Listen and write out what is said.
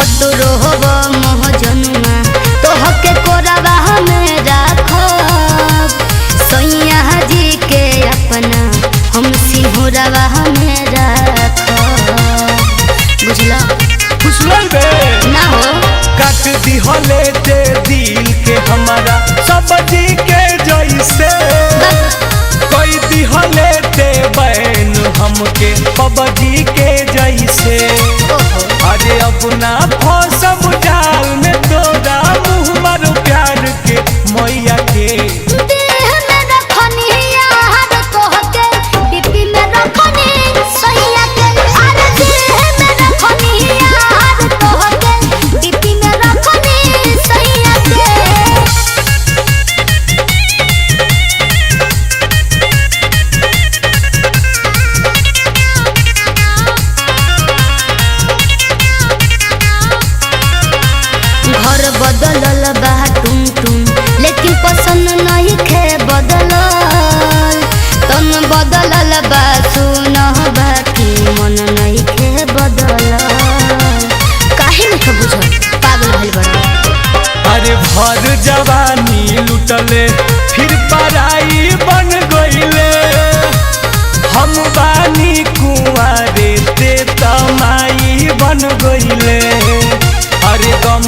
मोहत रोहब मोह जनुआ तोहके कोरबा में राखब सैया जी के अपना हम सिंहरबा में राखब। बुझला खुशल बे ना हो काट दिहले ते दिल के हमारा सब्जी के जैसे कोई दिहले ते बैन हमके पबजी के जैसे। अरे अपना फौसम जाल में तोरा मुँह मारो प्यार के मैया के देह में रखनी यार तोहके डिब्बी में रखनी सैया के। अरे देह में रखनी यार तोहके डिब्बी में रखनी सैया के। घर बदलल बा टुम टुम लेकिन पसंद नहीं खे बदलल तन बदलल बा सुन बाकी मन नहीं खे बदलल। काहे नहीं बुझल पागल भइल बड़ा। अरे भर जवानी लुटले फिर पराई बन गईले हम बानी कुंवारे ते तमाई बन गईले। अरे गम